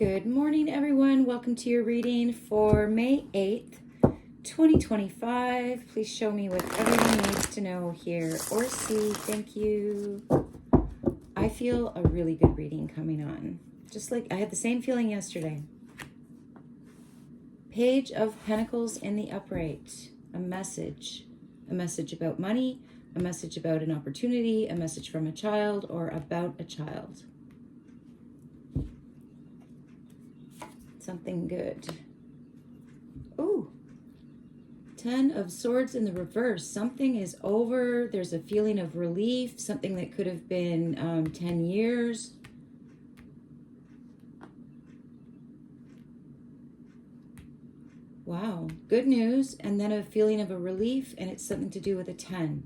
Good morning, everyone. Welcome to your reading for May 8th, 2025. Please show me what everyone needs to know, hear, or see. Thank you. I feel a really good reading coming on. Just like I had the same feeling yesterday. Page of Pentacles in the upright. A message. A message about money, a message about an opportunity, a message from a child, or about a child. Something good. Ooh, 10 of Swords in the reverse. Something is over. There's a feeling of relief. Something that could have been 10 years. Wow, good news. And then a feeling of a relief, and it's something to do with a 10.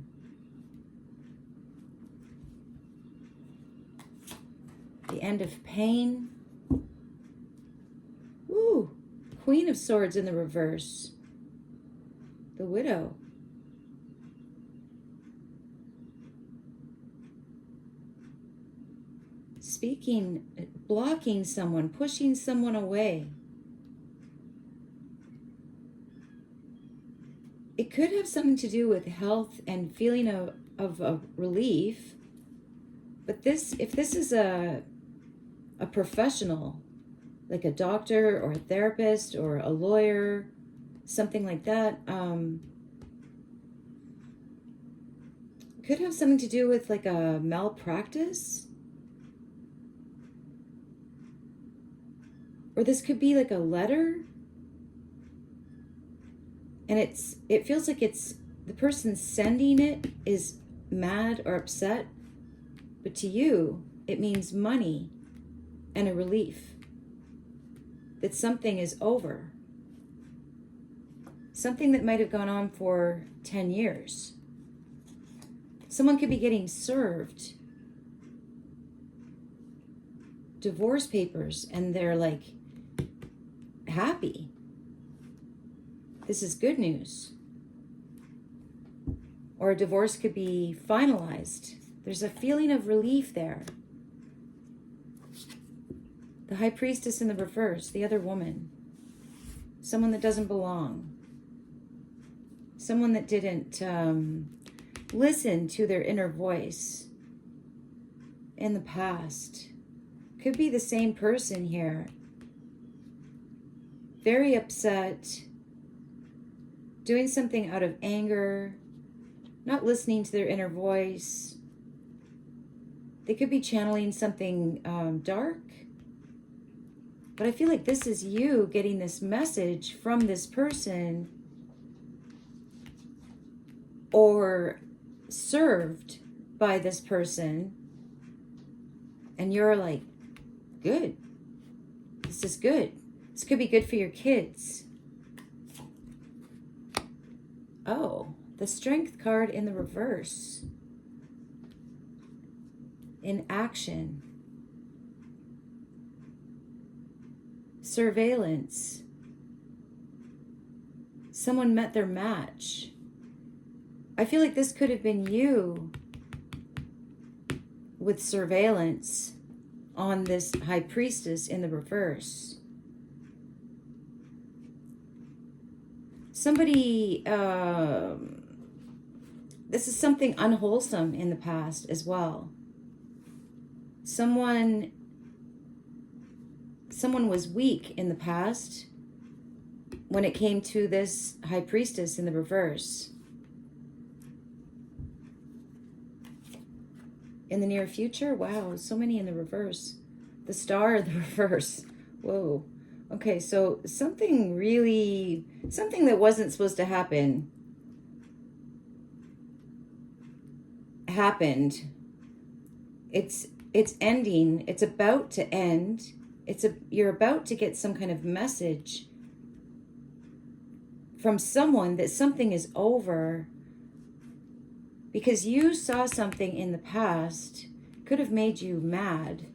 The end of pain. Ooh, Queen of Swords in the reverse. The Widow. Speaking, blocking someone, pushing someone away. It could have something to do with health and feeling of relief. But if this is a professional, like a doctor or a therapist or a lawyer, something like that, could have something to do with like a malpractice. Or this could be like a letter. And it feels like the person sending it is mad or upset. But to you, it means money and a relief. That something is over. Something that might have gone on for 10 years. Someone could be getting served divorce papers and they're like happy. This is good news. Or a divorce could be finalized. There's a feeling of relief there. The High Priestess in the reverse, the other woman. Someone that doesn't belong. Someone that didn't listen to their inner voice in the past. Could be the same person here. Very upset. Doing something out of anger. Not listening to their inner voice. They could be channeling something dark. But I feel like this is you getting this message from this person or served by this person. And you're like, good. This is good. This could be good for your kids. Oh, the Strength card in the reverse. In action. Surveillance. Someone met their match. I feel like this could have been you with surveillance on this High Priestess in the reverse. Somebody, this is something unwholesome in the past as well. Someone was weak in the past when it came to this High Priestess in the reverse. In the near future, wow, so many in the reverse. The Star in the reverse. Whoa. Okay, so something that wasn't supposed to happen happened. It's ending. It's about to end. You're about to get some kind of message from someone that something is over because you saw something in the past could have made you mad.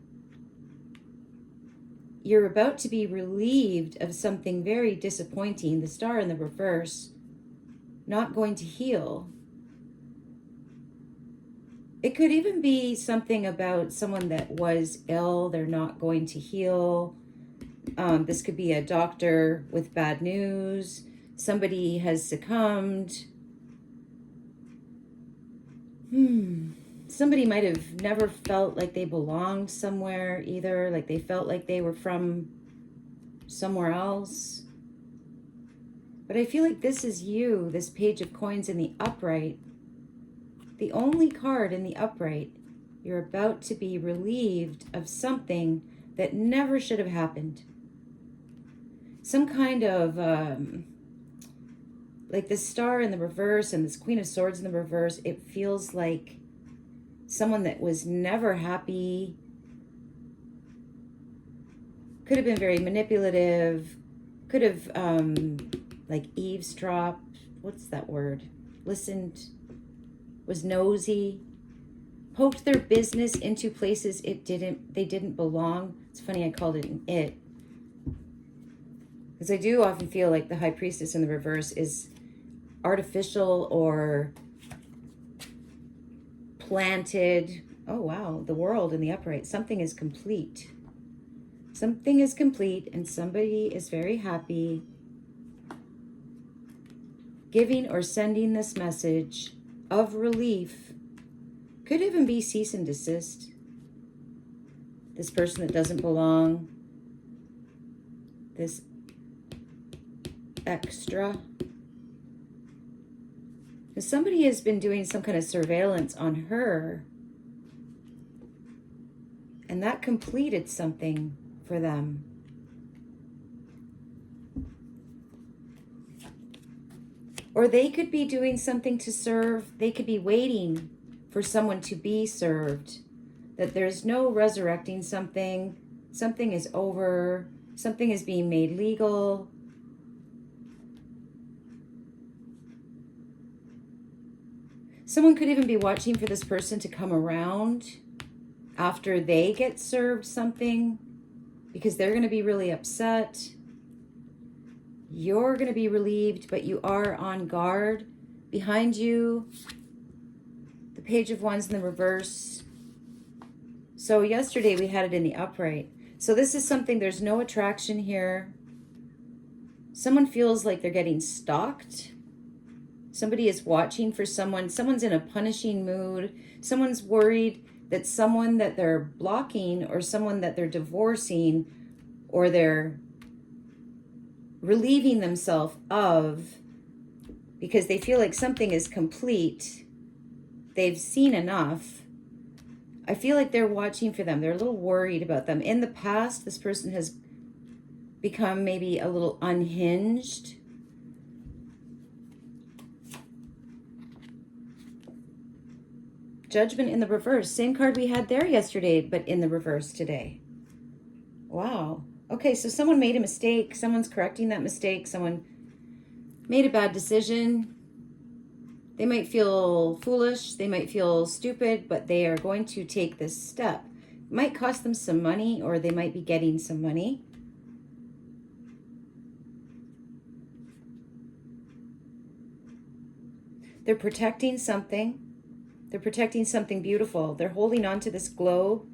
You're about to be relieved of something very disappointing. The Star in the reverse, not going to heal. It could even be something about someone that was ill. They're not going to heal. This could be a doctor with bad news. Somebody has succumbed. Somebody might have never felt like they belonged somewhere either, like they felt like they were from somewhere else. But I feel like this is you, this Page of Coins in the upright. The only card in the upright. You're about to be relieved of something that never should have happened. Some kind of, like this Star in the reverse and this Queen of Swords in the reverse, it feels like someone that was never happy. Could have been very manipulative. Could have, like eavesdropped. What's that word? Listened. Was nosy. Poked their business into places they didn't belong. It's funny I called it an it. Because I do often feel like the High Priestess in the reverse is artificial or planted. Oh wow, the World in the upright. Something is complete. Something is complete and somebody is very happy giving or sending this message of relief. Could even be cease and desist. This person that doesn't belong. This extra. Because somebody has been doing some kind of surveillance on her. And that completed something for them. Or they could be doing something to serve. They could be waiting for someone to be served. That there's no resurrecting something. Something is over. Something is being made legal. Someone could even be watching for this person to come around after they get served something because they're going to be really upset. You're going to be relieved, but you are on guard. Behind you, the Page of Wands in the reverse. So yesterday we had it in the upright. So this is something, there's no attraction here. Someone feels like they're getting stalked. Somebody is watching for someone. Someone's in a punishing mood. Someone's worried that someone that they're blocking or someone that they're divorcing or they're relieving themselves of because they feel like something is complete. They've seen enough. I feel like they're watching for them. They're a little worried about them. In the past, this person has become maybe a little unhinged. Judgment in the reverse. Same card we had there yesterday, but in the reverse today. Wow. Okay, so someone made a mistake. Someone's correcting that mistake. Someone made a bad decision. They might feel foolish. They might feel stupid, but they are going to take this step. It might cost them some money, or they might be getting some money. They're protecting something. They're protecting something beautiful. They're holding on to this globe.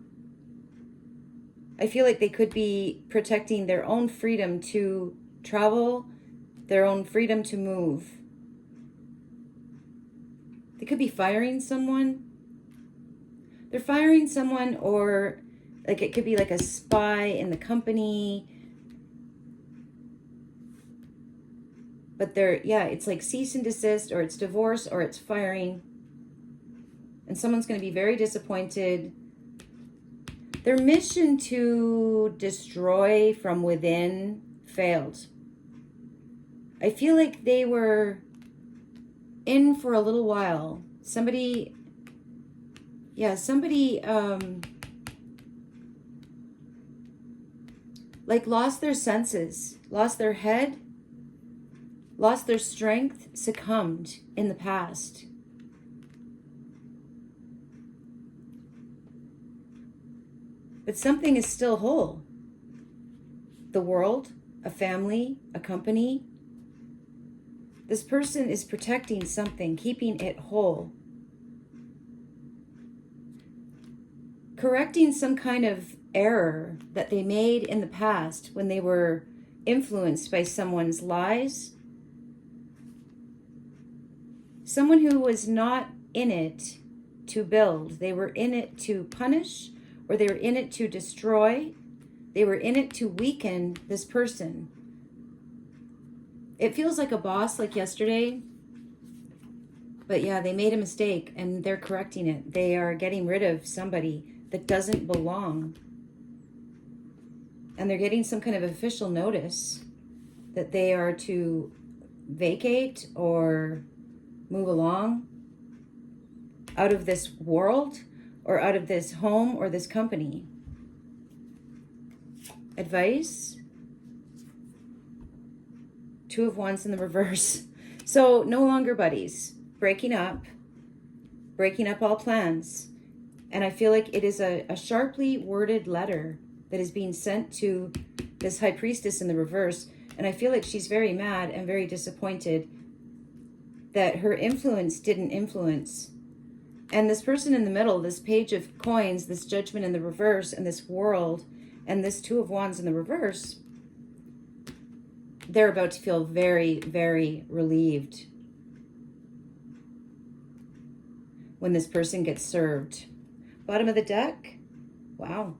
I feel like they could be protecting their own freedom to travel, their own freedom to move. They could be firing someone. They're firing someone, or like it could be like a spy in the company. But it's like cease and desist, or it's divorce, or it's firing. And someone's going to be very disappointed. Their mission to destroy from within failed. I feel like they were in for a little while. Somebody like lost their senses, lost their head, lost their strength, succumbed in the past. But something is still whole. The world, a family, a company. This person is protecting something, keeping it whole. Correcting some kind of error that they made in the past when they were influenced by someone's lies. Someone who was not in it to build. They were in it to punish, or they were in it to destroy. They were in it to weaken this person. It feels like a boss, like yesterday. But yeah, they made a mistake and they're correcting it. They are getting rid of somebody that doesn't belong. And they're getting some kind of official notice that they are to vacate or move along out of this world or out of this home or this company. Advice? Two of Wands in the reverse. So no longer buddies. Breaking up all plans. And I feel like it is a sharply worded letter that is being sent to this High Priestess in the reverse. And I feel like she's very mad and very disappointed that her influence didn't influence. And this person in the middle, this Page of Coins, this Judgment in the reverse, and this World, and this Two of Wands in the reverse, they're about to feel very, very relieved when this person gets served. Bottom of the deck. Wow.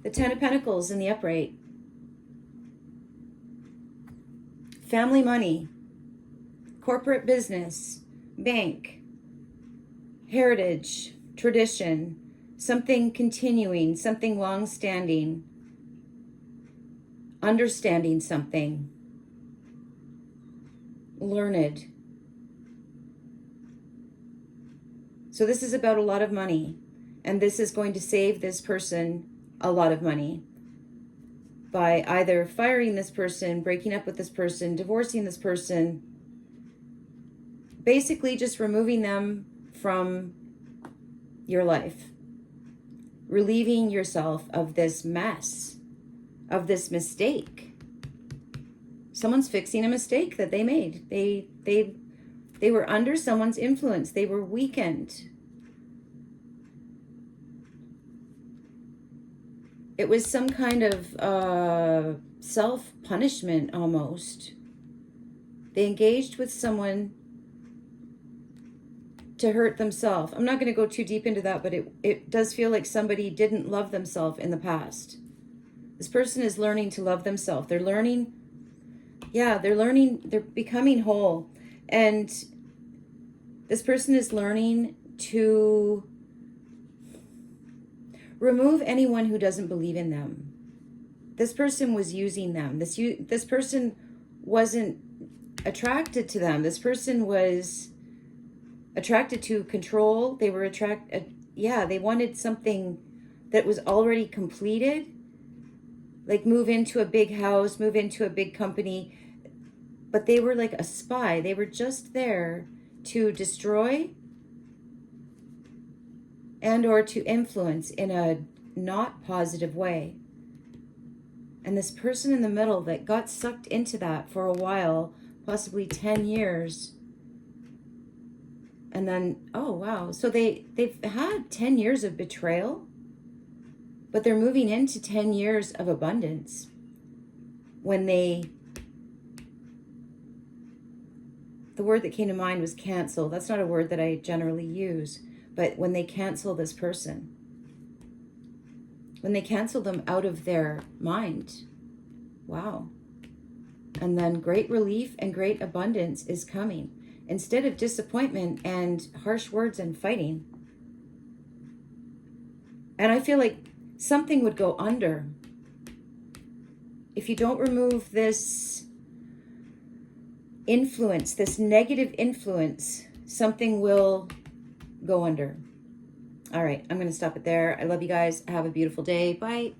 The Ten of Pentacles in the upright. Family money. Corporate business. Bank. Heritage. Tradition. Something continuing. Something long-standing. Understanding something. Learned. So this is about a lot of money, and this is going to save this person a lot of money by either firing this person, breaking up with this person, divorcing this person, basically just removing them from your life, relieving yourself of this mess, of this mistake. Someone's fixing a mistake that they made. They were under someone's influence. They were weakened. It was some kind of self-punishment almost. They engaged with someone to hurt themselves. I'm not going to go too deep into that, but it does feel like somebody didn't love themselves in the past. This person is learning to love themselves. They're learning, they're becoming whole. And this person is learning to remove anyone who doesn't believe in them. This person was using them. This person wasn't attracted to them. This person was attracted to control. They were they wanted something that was already completed. Like move into a big house, move into a big company. But they were like a spy. They were just there to destroy and or to influence in a not positive way. And this person in the middle that got sucked into that for a while, possibly 10 years. And then, oh, wow. So they've had 10 years of betrayal, but they're moving into 10 years of abundance when the word that came to mind was cancel. That's not a word that I generally use, but when they cancel this person, when they cancel them out of their mind, wow. And then great relief and great abundance is coming. Instead of disappointment and harsh words and fighting. And I feel like something would go under. If you don't remove this influence, this negative influence, something will go under. All right, I'm going to stop it there. I love you guys. Have a beautiful day. Bye.